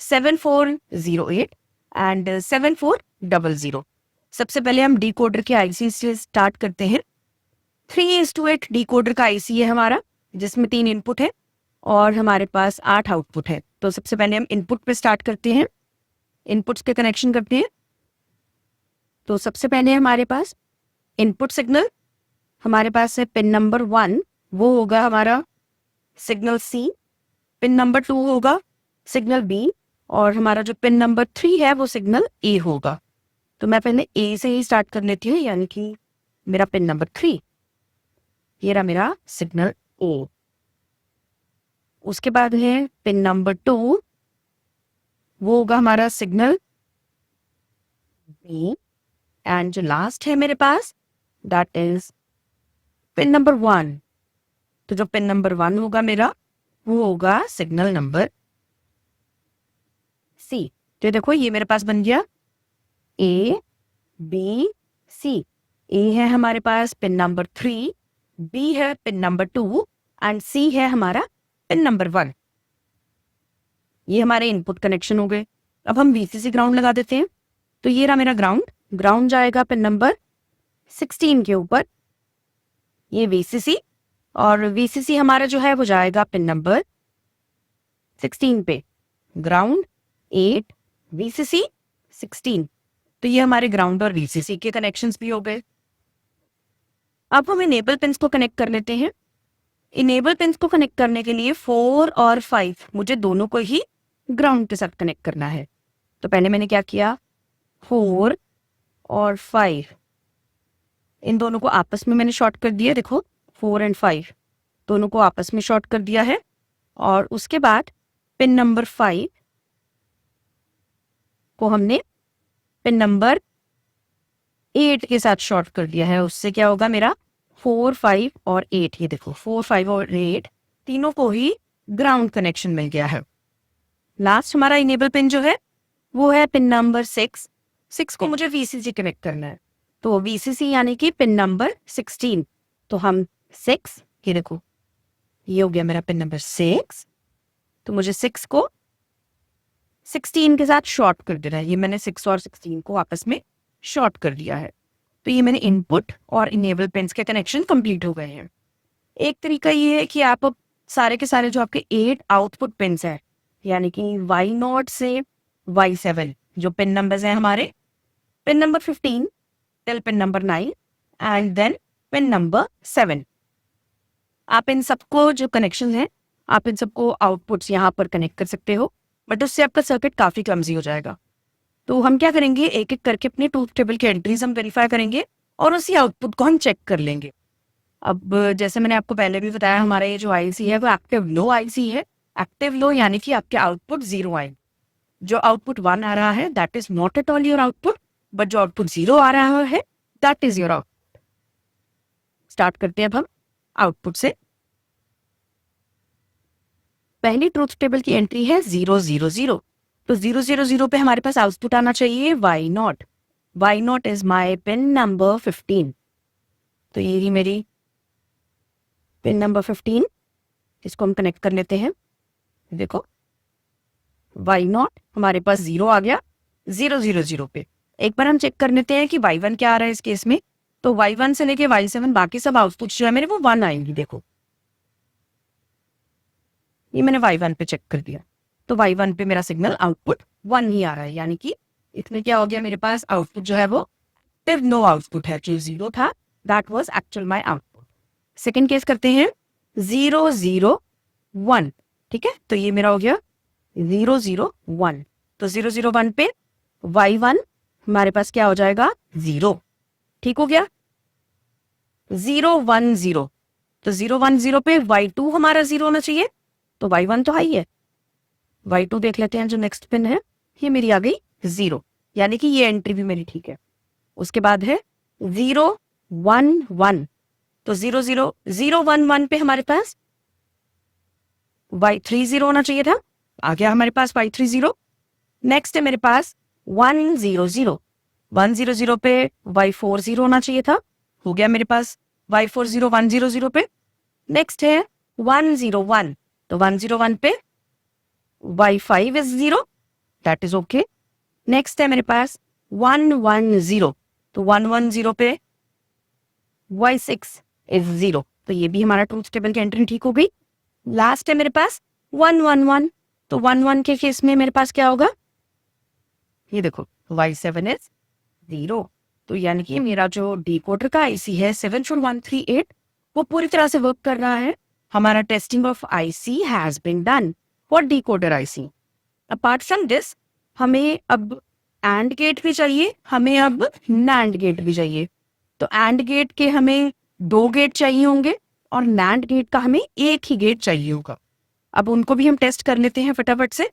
7408 एंड 7400। सबसे पहले हम डिकोडर के आईसी से स्टार्ट करते हैं। 3:8 डिकोडर का आईसी है हमारा, जिसमें 3 इनपुट है और हमारे पास 8 आउटपुट है। तो सबसे पहले हम इनपुट पे स्टार्ट करते हैं, इनपुट्स के कनेक्शन करते हैं। तो सबसे पहले हमारे पास इनपुट सिग्नल हमारे पास है पिन नंबर 1, वो होगा हमारा सिग्नल सी। पिन नंबर 2 होगा सिग्नल बी, और हमारा जो पिन नंबर 3 है वो सिग्नल ए होगा। तो मैं पहले ए से ही स्टार्ट कर लेती हूँ, यानी कि मेरा पिन नंबर 3, ये रहा मेरा सिग्नल ए। उसके बाद है पिन नंबर 2, वो होगा हमारा सिग्नल बी, एंड जो लास्ट है मेरे पास दैट इज पिन नंबर 1। तो जो पिन नंबर 1 होगा मेरा वो होगा सिग्नल नंबर सी। तो देखो ये मेरे पास बन गया ए बी सी। ए है हमारे पास पिन नंबर 3, बी है पिन नंबर 2 एंड सी है हमारा पिन नंबर 1। ये हमारे इनपुट कनेक्शन हो गए। अब हम वीसीसी ग्राउंड लगा देते हैं। तो ये रहा मेरा ग्राउंड। ग्राउंड जाएगा पिन नंबर 16 के ऊपर, ये वीसीसी, और वीसीसी हमारा जो है वो जाएगा पिन नंबर 16 पे। Ground 8, VCC 16। तो ये हमारे ग्राउंड और वीसीसी के कनेक्शंस भी हो गए। अब हम इनेबल पिन्स को कनेक्ट कर लेते हैं। इनेबल पिन्स को कनेक्ट करने के लिए 4 और 5 मुझे दोनों को ही ग्राउंड के साथ कनेक्ट करना है। तो पहले मैंने क्या किया, 4 और 5 इन दोनों को आपस में मैंने शॉर्ट कर दिया। देखो 4 एंड 5 दोनों को आपस में शॉर्ट कर दिया है। और उसके बाद पिन नंबर 5 को हमने पिन नंबर 8 के साथ शॉर्ट कर दिया है। उससे क्या होगा, मेरा 4, 5 और 8, ये देखो 4, 5 और 8 तीनों को ही ग्राउंड कनेक्शन मिल गया है। लास्ट हमारा इनेबल पिन जो है वो है पिन नंबर 6। 6 को मुझे वीसीसी कनेक्ट करना है। तो वीसीसी यानी कि पिन नंबर 16। तो हम 6, ये देखो ये हो गया मेरा पिन नंबर 6। तो मुझे 6 को 16 के साथ शॉर्ट कर देना है। ये मैंने 6 और 16 को आपस में शॉर्ट कर दिया है। तो ये मैंने इनपुट और इनेबल पिन्स के कनेक्शन कंप्लीट हो गए हैं। एक तरीका ये है कि आप सारे के सारे जो आपके 8 आउटपुट पिन्स हैं, यानी कि Y0 से Y7 जो पिन नंबर्स हैं हमारे, pin number 15 till pin number 9 and then pin number 7, आप इन सबको जो कनेक्शन हैं आप इन सबको आउटपुट्स यहाँ पर कनेक्ट कर सकते हो, बट उससे आपका सर्किट काफ़ी क्लमजी हो जाएगा। तो हम क्या करेंगे, एक एक करके अपने ट्रूथ टेबल के एंट्रीज हम वेरीफाई करेंगे और उसी आउटपुट को हम चेक कर लेंगे। अब जैसे मैंने आपको पहले भी बताया, हमारा ये जो आईसी है वो एक्टिव लो आईसी है। एक्टिव लो यानी कि आपके आउटपुट 0 आए। जो आउटपुट 1 आ रहा है that is not at all your output, but जो आउटपुट 0 आ रहा है that is your output. Start करते हैं अब हम आउटपुट से। पहली ट्रूथ टेबल की एंट्री है 0 0 0। तो 0 0 0 पे हमारे पास आउटपुट आना चाहिए Y0। Y0 is my pin number 15। तो ये ही मेरी पिन नंबर 15, इसको हम कनेक्ट कर लेते हैं। देखो Y0 हमारे पास 0 आ गया 0 0 0 पे। एक बार हम चेक कर लेते हैं कि Y1 क्या आ रहा है इस केस में। तो Y1 से लेके Y7 बाकी सब आउटपुट जो है मेरे वो 1 आएंगी। देखो ये मैंने Y1 पे चेक कर दिया, तो Y1 पे मेरा सिग्नल आउटपुट 1 ही आ रहा है, यानी कि इसमें क्या हो गया, मेरे पास आउटपुट जो है वो एक्टिव नो आउटपुट है। जो 0 था that was actual my output. Second case करते हैं 0 0 1। ठीक है, तो ये मेरा हो गया 0 0 1। तो 0 0 1 पे Y1 हमारे पास क्या हो जाएगा 0। ठीक हो गया। 0 1 0, तो 0 1 0 पे Y2 हमारा 0 होना चाहिए। तो y1 तो हाई है, y2 देख लेते हैं जो नेक्स्ट पिन है, ये मेरी आ गई 0, यानी कि ये एंट्री भी मेरी ठीक है। उसके बाद है 0 1 1, तो 0 0 0 1 1 पे हमारे पास y30 होना चाहिए था, आ गया हमारे पास y30। नेक्स्ट है मेरे पास 1 0 0, 1 0 0 पे y40 होना चाहिए था, हो गया मेरे पास y40 1 0 0 पे। नेक्स्ट है 1 0 1, तो 1 0 1 पे y5 is 0, that is okay. Next है मेरे पास 1 1 0, तो 1 1 0 पे y6 इज 0, तो ये भी हमारा ट्रूथ टेबल की एंट्री ठीक हो गई। लास्ट है मेरे पास 1 1 1, तो 1 1 के केस में मेरे पास क्या होगा, ये देखो y7 इज 0, तो यानी कि मेरा जो डिकोडर का आईसी है 74138 वो पूरी तरह से वर्क कर रहा है। हमारा testing of IC has been done for decoder IC. Apart from this हमें अब एंड गेट भी चाहिए, हमें अब नैंड गेट भी चाहिए। तो एंड गेट के हमें 2 गेट चाहिए होंगे और नैंड गेट का हमें 1 ही गेट चाहिए होगा। अब उनको भी हम टेस्ट कर लेते हैं फटाफट से।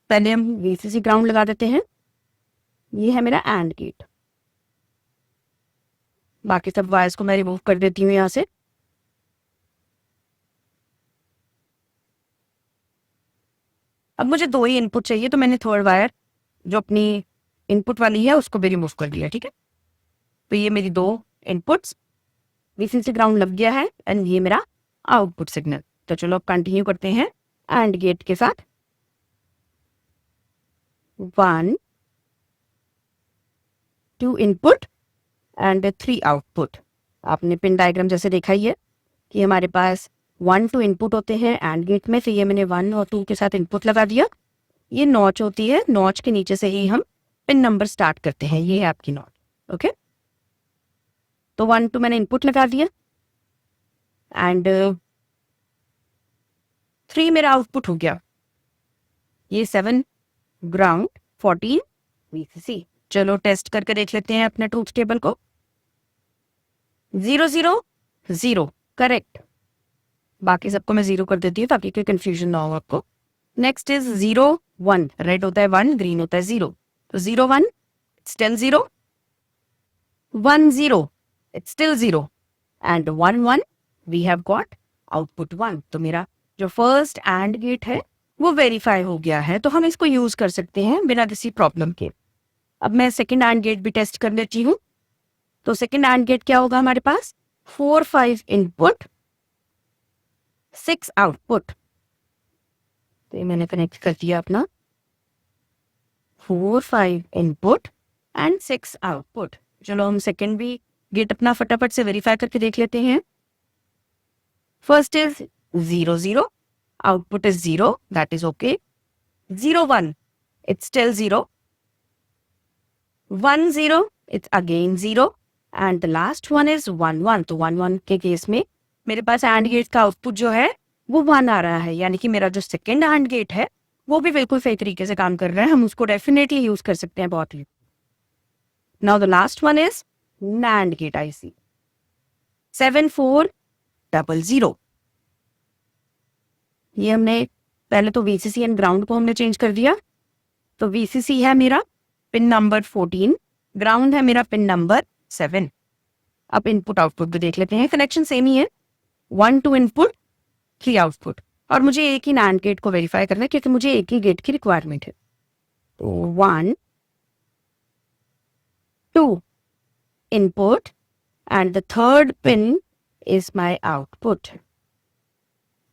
पहले हम वीसीसी ग्राउंड लगा देते हैं, ये है मेरा एंड गेट। बाकी सब वायर्स को मैं रिमूव कर देती हूँ यहाँ से। अब मुझे 2 ही इनपुट चाहिए, तो मैंने थर्ड वायर जो अपनी इनपुट वाली है उसको भी रिमूव कर दिया, ठीक है। तो ये मेरी 2 इनपुट्स, वीसीसी ग्राउंड लग गया है एंड ये मेरा आउटपुट सिग्नल। तो चलो अब कंटिन्यू करते हैं एंड गेट के साथ। 1 2 इनपुट एंड 3 आउटपुट। आपने पिन डायग्राम जैसे देखा ही है कि हमारे पास 1 2 इनपुट होते हैं एंड गेट में, तो ये मैंने 1 और 2 के साथ इनपुट लगा दिया। ये नॉच होती है, नॉच के नीचे से ही हम पिन नंबर स्टार्ट करते हैं, ये है आपकी नॉच, ओके। तो 1 2 मैंने इनपुट लगा दिया एंड 3 मेरा आउटपुट हो गया। ये 7 ग्राउंड 14 वीसीसी। चलो टेस्ट करके देख लेते हैं अपने ट्रूथ टेबल को। 0 0 0 करेक्ट, बाकी सबको मैं 0 कर देती हूँ ताकि कोई कंफ्यूजन ना हो आपको। नेक्स्ट इज 0 1, रेड होता है 1, ग्रीन होता है 0, तो 0 1 still 0, 1 0 it's still 0 and 1 1 we have got output 1। तो मेरा जो फर्स्ट एंड गेट है वो वेरीफाई हो गया है, तो हम इसको यूज कर सकते हैं बिना किसी प्रॉब्लम के। अब मैं सेकंड एंड गेट भी टेस्ट कर लेती हूँ। तो सेकंड एंड गेट क्या होगा हमारे पास, 4 5 इनपुट 6 आउटपुट। तो ये मैंने कनेक्ट कर दिया अपना 4 5 इनपुट एंड 6 आउटपुट। चलो हम सेकंड भी गेट अपना फटाफट से वेरीफाई करके देख लेते हैं। First is 0 0, output is 0, that is okay. 0 1, it's still 0. 1 0, it's again 0. And the last one is 1 1. तो 1 1 के केस में मेरे पास एंड गेट का आउटपुट जो है वो 1 आ रहा है, यानी कि मेरा जो सेकेंड एंड गेट है वो भी बिल्कुल सही तरीके से काम कर रहा है, हम उसको डेफिनेटली यूज कर सकते हैं बहुत ही। Now the last one is NAND gate IC 7400। ये हमने पहले तो वीसीसी एंड ग्राउंड को हमने चेंज कर दिया। तो वीसीसी है मेरा पिन नंबर 14, ग्राउंड है मेरा पिन नंबर 7। अब इनपुट आउटपुट भी देख लेते हैं, कनेक्शन सेम ही है, 1 2 इनपुट 3 आउटपुट। और मुझे एक ही नैंड गेट को वेरीफाई करना है क्योंकि मुझे एक ही गेट की रिक्वायरमेंट है। तो 1 2 input and the third pin is my output.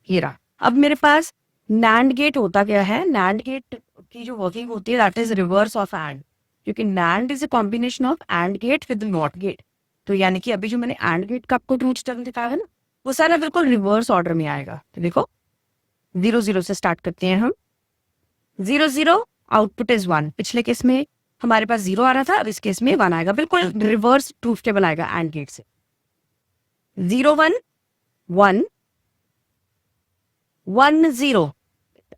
ये रहा। अब मेरे पास नैंड गेट होता क्या है, नैंड गेट की जो वर्किंग होती है that is reverse of AND, क्योंकि NAND is a combination of AND gate with NOT gate. तो यानी कि अभी जो मैंने एंड गेट का आपको ट्रूथ टेबल दिखाया है ना, वो सारा बिल्कुल रिवर्स ऑर्डर में आएगा। तो देखो 0 0 से स्टार्ट करते हैं हम। 0 0 आउटपुट इज 1, पिछले केस में हमारे पास 0 आ रहा था, अब इस केस में 1 आएगा, बिल्कुल रिवर्स ट्रूथ टेबल आएगा एंड गेट से। 0 1 1 1 0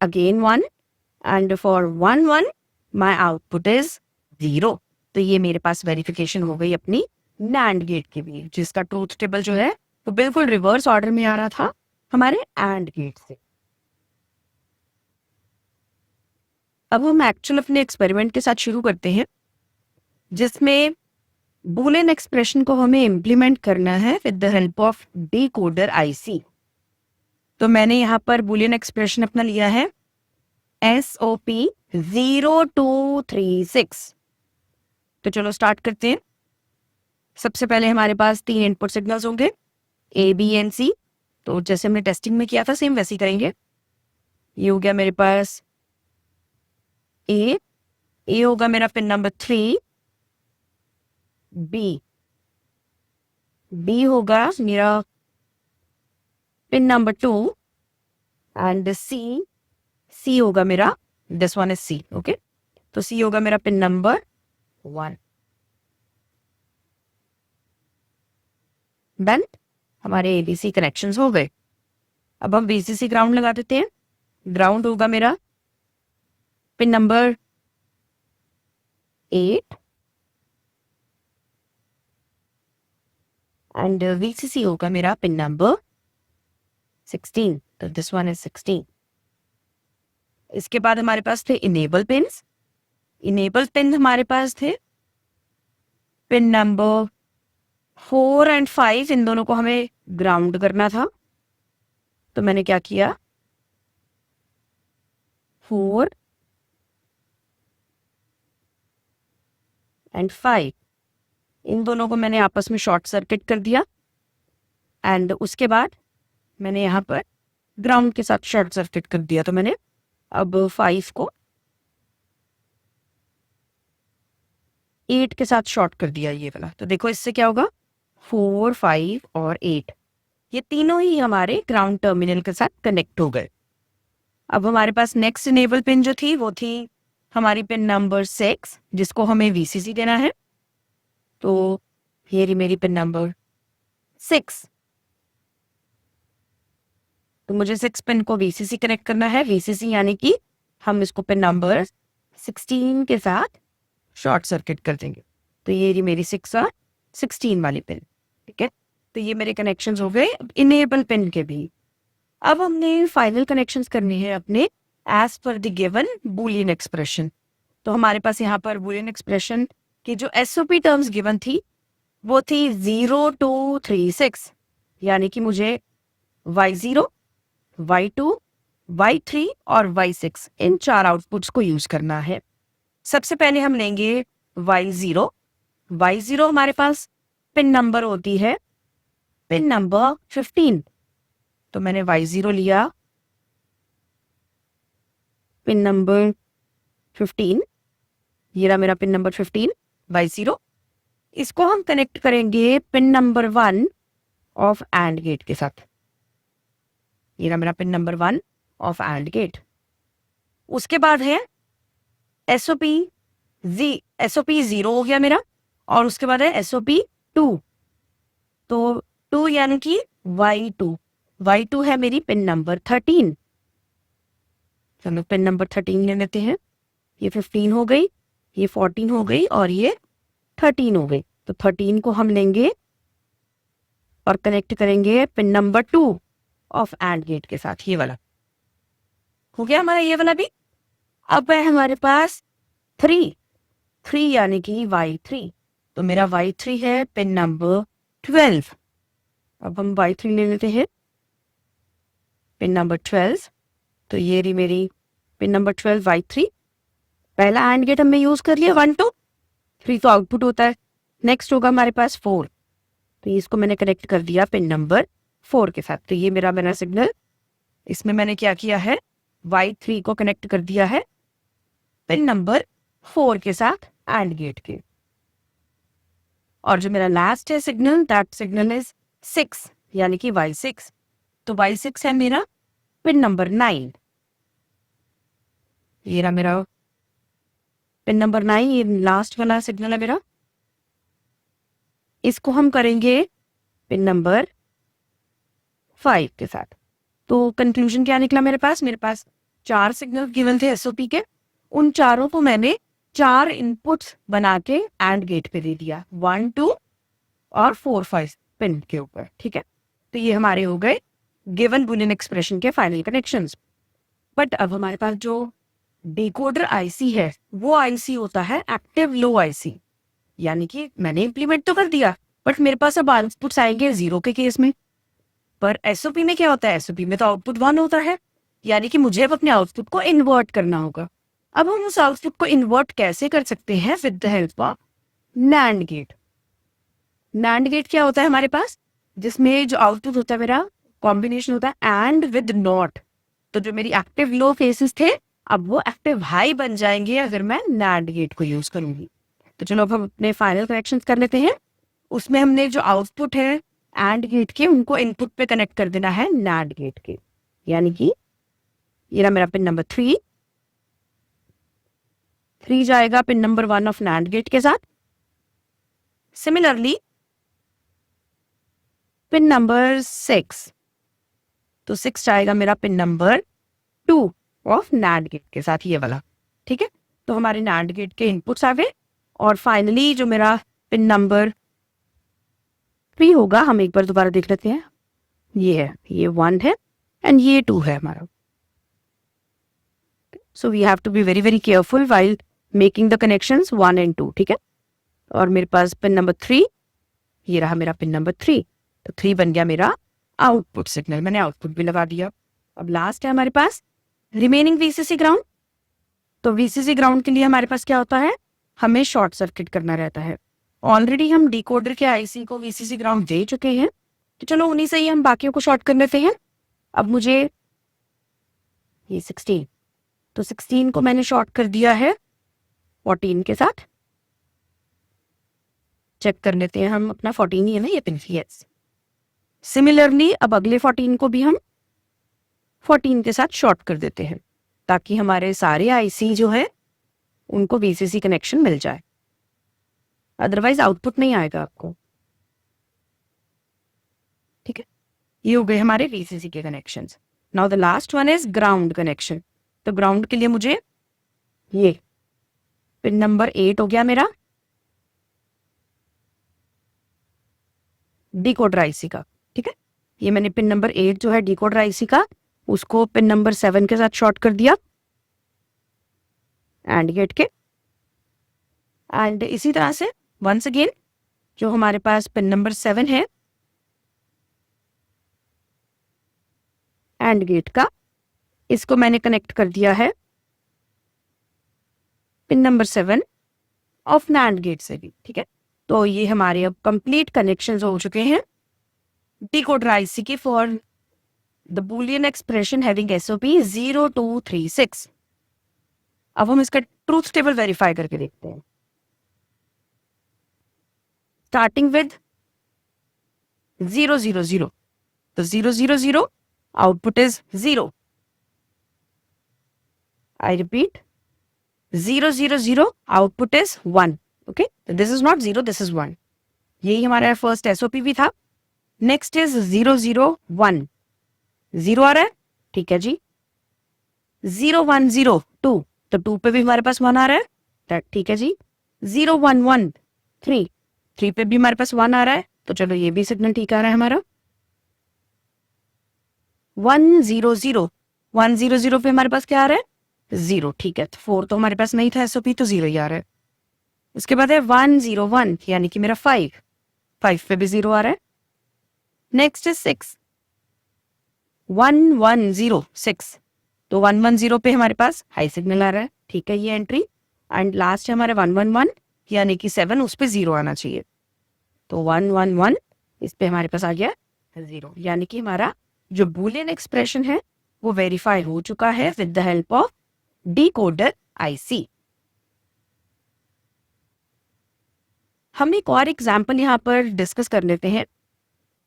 again 1 and for 1 1 my output is 0। तो ये मेरे पास वेरिफिकेशन हो गई अपनी नैंड गेट की भी, जिसका ट्रूथ टेबल जो है तो बिल्कुल रिवर्स ऑर्डर में आ रहा था हमारे एंड गेट से। अब हम एक्चुअल अपने एक्सपेरिमेंट के साथ शुरू करते हैं, जिसमें बूलियन एक्सप्रेशन को हमें इम्प्लीमेंट करना है with the help of decoder IC. तो मैंने यहाँ पर बूलियन एक्सप्रेशन अपना लिया है SOP 0236। तो चलो स्टार्ट करते हैं। सबसे पहले हमारे पास 3 इनपुट सिग्नल्स होंगे A, B एंड C। तो जैसे हमने टेस्टिंग में किया था सेम वैसे ही करेंगे। ये हो गया मेरे पास A होगा मेरा पिन नंबर 3, B होगा मेरा पिन नंबर 2 एंड C होगा मेरा, this one is C, okay. तो C होगा मेरा पिन नंबर 1। डन, हमारे ABC कनेक्शंस हो गए। अब हम VCC ग्राउंड लगा देते हैं। ग्राउंड होगा मेरा पिन नंबर 8 एंड VCC होगा मेरा पिन नंबर 16। तो दिस वन इज 16। इसके बाद हमारे पास थे इनेबल पिन्स। इनेबल पिन हमारे पास थे पिन नंबर 4 एंड 5, इन दोनों को हमें ग्राउंड करना था। तो मैंने क्या किया, 4 एंड 5 इन दोनों को मैंने आपस में शॉर्ट सर्किट कर दिया एंड उसके बाद मैंने यहाँ पर ग्राउंड के साथ शॉर्ट सर्किट कर दिया। तो मैंने अब 5 को 8 के साथ शॉर्ट कर दिया ये वाला। तो देखो इससे क्या होगा, 4, 5 और 8 ये तीनों ही हमारे ग्राउंड टर्मिनल के साथ कनेक्ट हो गए। अब हमारे पास नेक्स्ट इनेबल पिन जो थी वो थी हमारी पिन नंबर 6, जिसको हमें VCC देना है। तो ये रही मेरी पिन नंबर 6। तो मुझे 6 पिन को VCC कनेक्ट करना है। VCC यानी कि हम इसको पिन नंबर 16 के साथ शॉर्ट सर्किट कर देंगे। तो ये रही मेरी 6 और 16 वाली पिन, ठीक है। तो ये मेरे कनेक्शंस हो गए इनेबल पिन के भी। अब हमने फाइनल कनेक्शंस करने हैं अपने as per the given Boolean expression. तो हमारे पास यहाँ पर बूलियन एक्सप्रेशन की जो SOP टर्म्स गिवन थी वो थी 0236, यानी कि मुझे Y0, Y2, Y3 और Y6 इन 4 आउटपुट्स को यूज करना है। सबसे पहले हम लेंगे Y0। Y0 हमारे पास पिन नंबर होती है पिन नंबर 15। तो मैंने Y0 लिया पिन नंबर 15, ये रहा मेरा पिन नंबर 15 Y0। इसको हम कनेक्ट करेंगे pin number 1 of AND gate के साथ। ये रहा मेरा pin number 1 of AND gate. उसके बाद है SOP 0 हो गया मेरा, और उसके बाद है SOP 2। तो 2 यानी कि Y2 है मेरी पिन नंबर 13। चलो पिन नंबर 13 ले लेते हैं। ये 15 हो गई, ये 14 हो गई और ये 13 हो गई। तो 13 को हम लेंगे और कनेक्ट करेंगे pin number 2 of AND gate के साथ। ये वाला हो गया हमारा ये वाला भी। अब है हमारे पास 3 यानी कि Y3। तो मेरा Y3 है पिन नंबर 12। अब हम Y3 ले लेते हैं पिन नंबर 12। तो ये रही मेरी पिन नंबर 12 Y3। पहला एंड गेट हमने यूज कर लिया 1 2 3, तो आउटपुट होता है। नेक्स्ट होगा हमारे पास 4। तो इसको मैंने कनेक्ट कर दिया पिन नंबर 4 के साथ। तो ये मेरा सिग्नल, इसमें मैंने क्या किया है, Y3 को कनेक्ट कर दिया है पिन नंबर 4 के साथ एंड गेट के। और जो मेरा लास्ट है सिग्नल, दैट सिग्नल इज 6 यानी कि Y6। तो Y6 है मेरा पिन नंबर 9। ये रहा मेरा पिन नंबर 9, ये लास्ट वाला सिग्नल है मेरा। इसको हम करेंगे पिन नंबर 5 के साथ। तो कंक्लूजन क्या निकला मेरे पास 4 सिग्नल गिवन थे SOP के। उन चारों को मैंने 4 इनपुट्स बना के एंड गेट पे दे दिया, 1 2 और 4 5 पिन के ऊपर, ठीक है। तो ये हमारे हो गए गिवन बुलियन एक्सप्रेशन के फाइनल कनेक्शंस। बट अब हमारे पास जो डिकोडर आईसी है वो आईसी होता है एक्टिव लो आईसी, यानी कि मैंने इम्प्लीमेंट तो कर दिया बट मेरे पास अब आउटपुट्स आएंगे 0 के केस में। पर एसओपी में क्या होता है, एसओपी में तो आउटपुट 1 होता है, यानी कि मुझे अब अपने आउटपुट को इन्वर्ट करना होगा। अब हम उस आउटपुट को इन्वर्ट कैसे कर सकते हैं, with the help of NAND gate. NAND gate क्या होता है हमारे पास, जिसमें जो आउटपुट होता है मेरा कॉम्बिनेशन होता है एंड विद नॉट। तो जो मेरी एक्टिव लो फेसेस थे अब वो एक्टिव हाई बन जाएंगे अगर मैं नैंड गेट को यूज करूंगी। तो चलो अब हम अपने फाइनल कनेक्शंस कर लेते हैं। उसमें हमने जो आउटपुट है एंड गेट के उनको इनपुट पे कनेक्ट कर देना है नैंड गेट के, यानी कि ये रहा मेरा पिन नंबर 3 जाएगा pin number 1 of NAND gate के साथ। सिमिलरली पिन नंबर 6, तो 6 जाएगा मेरा pin number 2 of NAND gate के साथ, ये वाला। ठीक है, तो हमारे नैंड गेट के इनपुट्स आ गए। और फाइनली जो मेरा पिन नंबर 3 होगा, हम एक बार दोबारा देख लेते हैं, ये है, ये 1 है एंड ये 2 है हमारा। So we have to be very very careful while making the connections 1 and 2। ठीक है, और मेरे पास पिन नंबर 3, ये रहा मेरा पिन नंबर 3, तो 3 बन गया मेरा आउटपुट सिग्नल, मैंने आउटपुट भी लगा दिया। अब लास्ट है हमारे पास रिमेनिंग वीसीसी ग्राउंड। तो वीसीसी ग्राउंड के लिए हमारे पास क्या होता है, हमें शॉर्ट सर्किट करना रहता है। ऑलरेडी हम डिकोडर के आईसी को वीसीसी ग्राउंड दे चुके हैं, तो चलो उन्हीं से ही हम बाकियों को शॉर्ट कर लेते हैं। अब मुझे ये 16, तो 16 को मैंने शॉर्ट कर दिया है 14 के साथ। चेक कर लेते हैं हम, अपना 14 ही है ना ये पिन, यस। सिमिलरली अब अगले 14 को भी हम 14 के साथ शॉर्ट कर देते हैं, ताकि हमारे सारे आईसी जो है उनको वीसीसी कनेक्शन मिल जाए, अदरवाइज आउटपुट नहीं आएगा आपको। ठीक है, ये हो गए हमारे वीसीसी के connections. Now the last one is ground connection. तो ग्राउंड के लिए मुझे ये पिन नंबर 8 हो गया मेरा डिकोडर आईसी का। ठीक है, ये मैंने पिन नंबर 8 जो है डिकोडर आईसी का, उसको पिन नंबर 7 के साथ शॉर्ट कर दिया एंड गेट के। एंड इसी तरह से वंस अगेन जो हमारे पास पिन नंबर 7 है एंड गेट का, इसको मैंने कनेक्ट कर दिया है pin number 7 of NAND gate से भी। ठीक है, तो ये हमारे अब कंप्लीट कनेक्शंस हो चुके हैं डिकोडर आईसी के for the Boolean expression having SOP 0236। अब हम इसका ट्रूथ टेबल वेरीफाई करके देखते हैं, स्टार्टिंग विद 000। तो 000 output is 0। I repeat 000 output is 1। Okay, तो this is not 0, this is 1। यही हमारा फर्स्ट एसओपी भी था। नेक्स्ट इज 001, 0 आ रहा है, ठीक है जी। 0102, तो 2 पे भी हमारे पास 1 आ रहा है, ठीक है जी। 0113, 3 पे भी हमारे पास 1 आ रहा है, तो चलो ये भी सिग्नल ठीक आ रहा है हमारा। 100, 100 पे हमारे पास क्या आ रहा है, 0, ठीक है। तो 4 तो हमारे पास नहीं था एसओपी, तो 0 ही आ रहा है। उसके बाद है 101, यानी कि मेरा 5 पे भी 0 आ रहा है। नेक्स्ट इज 6, 1106, तो 110 पे हमारे पास हाई सिग्नल आ रहा है, ठीक है ये एंट्री। एंड लास्ट है हमारे 111, यानी कि 7, उस पे 0 आना चाहिए, तो 111 इस पे हमारे पास आ गया 0, यानी कि हमारा जो बूलियन एक्सप्रेशन है वो वेरीफाई हो चुका है with the help of decoder IC. हम एक और एग्जाम्पल यहाँ पर डिस्कस कर लेते हैं।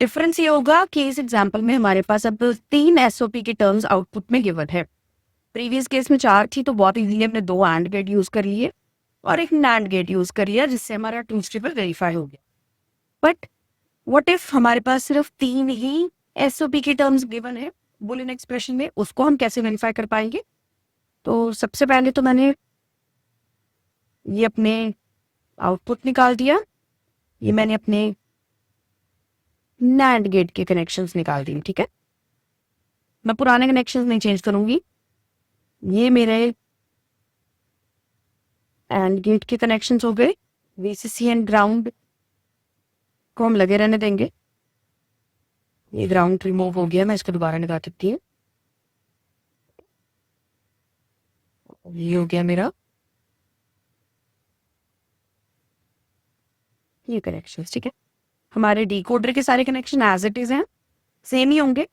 डिफरेंस ये होगा कि इस एग्जाम्पल में हमारे पास अब 3 एसओपी के टर्म्स आउटपुट में गिवन है। प्रीवियस केस में 4 थी, तो बहुत इजीली हमने 2 एंड गेट यूज कर लिए और एक नैंड गेट यूज कर लिया, जिससे हमारा ट्रूथ टेबल वेरीफाई हो गया। बट व्हाट इफ हमारे पास सिर्फ 3 ही एसओपी के टर्म्स गिवन है बूलियन एक्सप्रेशन में, उसको हम कैसे वेरीफाई कर पाएंगे? तो सबसे पहले तो मैंने ये अपने आउटपुट निकाल दिया, ये मैंने अपने नैंड गेट के कनेक्शंस निकाल दी, ठीक है। मैं पुराने कनेक्शंस नहीं चेंज करूंगी। ये मेरे एंड गेट के कनेक्शंस हो गए। वीसीसी एंड ग्राउंड को हम लगे रहने देंगे। ये ग्राउंड रिमूव हो गया, मैं इसको दोबारा लगा सकती हूँ। ये हो गया मेरा ये कनेक्शन, ठीक है। हमारे डिकोडर के सारे कनेक्शन एज इट इज हैं, सेम ही होंगे।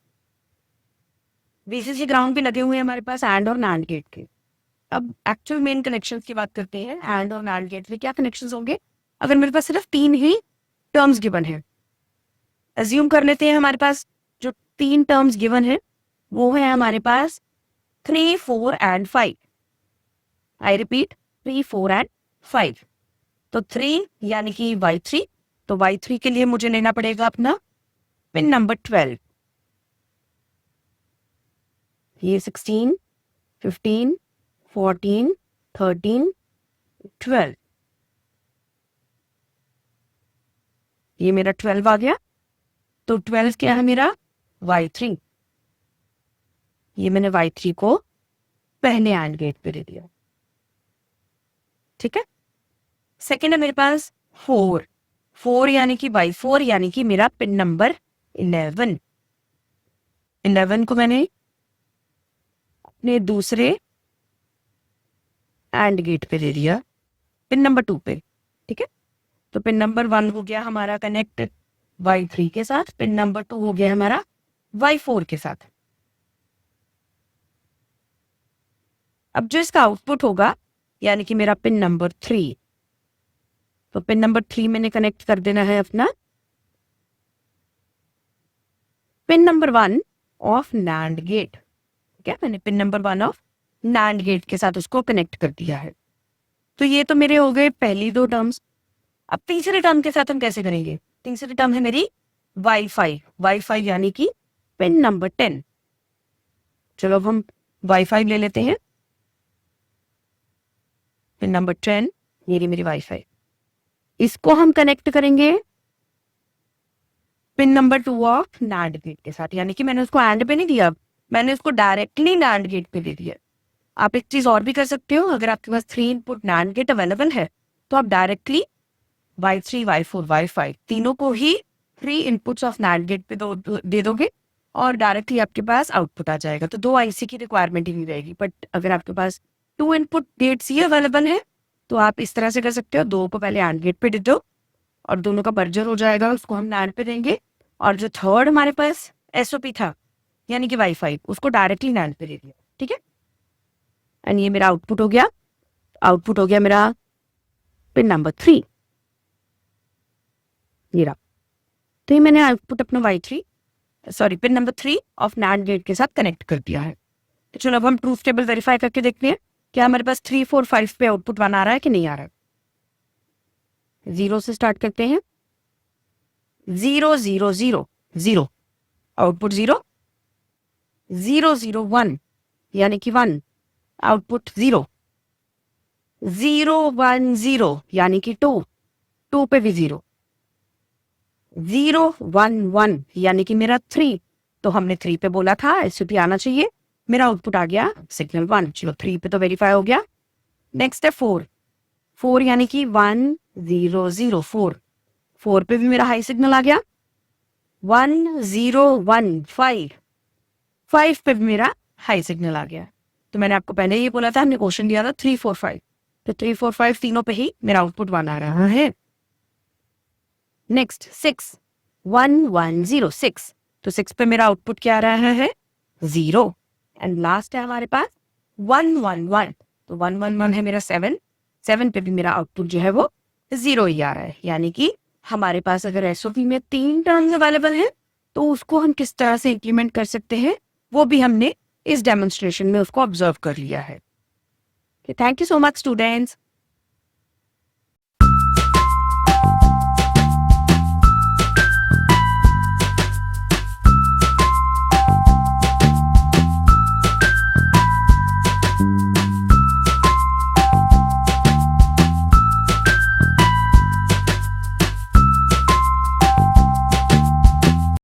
वीसीसी ग्राउंड भी लगे हुए हैं हमारे पास एंड और नैंड गेट के। अब एक्चुअल मेन कनेक्शंस की बात करते हैं। एंड और नैंड गेट में क्या कनेक्शंस होंगे? अगर मेरे पास सिर्फ 3 ही टर्म्स गिवन है, अज्यूम कर लेते हैं हमारे पास जो 3 टर्म्स गिवन है वो है हमारे पास 3, 4 एंड 5। I repeat, 3, 4 and 5। तो 3 यानी कि Y3, तो Y3 के लिए मुझे लेना पड़ेगा अपना पिन नंबर 12। ये 16, 15, 14, 13, 12, ये मेरा 12 आ गया। तो 12 क्या है मेरा? Y3। ये मैंने Y3 को पहले एंड गेट पे दे दिया, ठीक है। सेकेंड है मेरे पास 4। 4 यानी कि Y4 यानी कि मेरा पिन नंबर 11। 11 को मैंने अपने दूसरे एंड गेट पे दे दिया, पिन नंबर 2 पे, ठीक है। तो पिन नंबर 1 हो गया हमारा कनेक्ट Y3 के साथ, पिन नंबर 2 हो गया हमारा Y4 के साथ। अब जो इसका आउटपुट होगा यानी कि मेरा पिन नंबर 3, तो पिन नंबर 3 मैंने कनेक्ट कर देना है अपना pin number 1 of NAND gate. क्या मैंने pin number 1 of NAND gate के साथ उसको कनेक्ट कर दिया है। तो ये तो मेरे हो गए पहली 2 टर्म्स। अब तीसरे टर्म के साथ हम कैसे करेंगे? तीसरी टर्म है मेरी Y5। Y5 यानी कि पिन नंबर 10। चलो अब हम Y5 ले लेते हैं। पिन नंबर 10, ये रही मेरी Y5। इसको हम कनेक्ट करेंगे pin number 2 of NAND gate के साथ, यानी कि मैंने उसको एंड पे नहीं दिया, मैंने उसको डायरेक्टली नैंड गेट पे दे दिया। आप एक चीज और भी कर सकते हो, अगर आपके पास 3 इनपुट नैंड गेट अवेलेबल है तो आप डायरेक्टली Y3, Y4, Y5 तीनों को ही 3 इनपुट्स ऑफ नैंड गेट पे दे दोगे और डायरेक्टली आपके पास आउटपुट आ जाएगा। तो 2 IC की रिक्वायरमेंट ही नहीं रहेगी। बट अगर आपके पास 2 इनपुट गेट्स ही अवेलेबल है तो आप इस तरह से कर सकते हो, 2 को पहले एंड गेट पे दे दो और दोनों का मर्जर हो जाएगा, उसको हम नैंड पे देंगे। और जो थर्ड हमारे पास SOP था यानी कि Y5, उसको डायरेक्टली नैंड पे दे दिया, ठीक है। एंड ये मेरा आउटपुट हो गया। आउटपुट हो गया मेरा पिन नंबर 3, ये रहा। तो ये मैंने आउटपुट अपना pin number 3 of NAND gate के साथ कनेक्ट कर दिया है। तो चलो अब हम ट्रूथ टेबल वेरीफाई करके देखते हैं क्या हमारे पास 3, 4, 5 पे आउटपुट 1 आ रहा है कि नहीं आ रहा है। 0 से स्टार्ट करते हैं। 0, 0, 0, 0, आउटपुट 0। 0, 0, 1 यानी कि 1, आउटपुट 0। 0, 1, 0 यानी कि 2, 2 पे भी 0। 0, 1, 1 यानी कि मेरा 3, तो हमने 3 पे बोला था SOP आना चाहिए, मेरा आउटपुट आ गया सिग्नल 1। चलो 3 पे तो वेरीफाई हो गया। नेक्स्ट है 4। 4 यानी कि 1, 0, 0, 4, 4 पे भी मेरा हाई सिग्नल आ गया। 1, 0, 1, 5, 5 पे भी मेरा हाई सिग्नल आ गया। तो मैंने आपको पहले ही बोला था, हमने क्वेश्चन दिया था 3, 4, 5, तो 3, 4, 5 तीनों पे ही मेरा आउटपुट 1 आ रहा है। नेक्स्ट 6, 1, 1, 0, 6, तो 6 पे मेरा आउटपुट क्या आ रहा है? 0। एंड लास्ट है हमारे पास 1, 1, 1, तो 1, 1, 1 है मेरा 7। 7 पे भी मेरा आउटपुट जो है वो 0 ही आ रहा है। यानी कि हमारे पास अगर SOP में 3 टर्म्स अवेलेबल हैं तो उसको हम किस तरह से इम्प्लीमेंट कर सकते हैं वो भी हमने इस डेमोन्स्ट्रेशन में उसको ऑब्जर्व कर लिया है। Thank you so much students.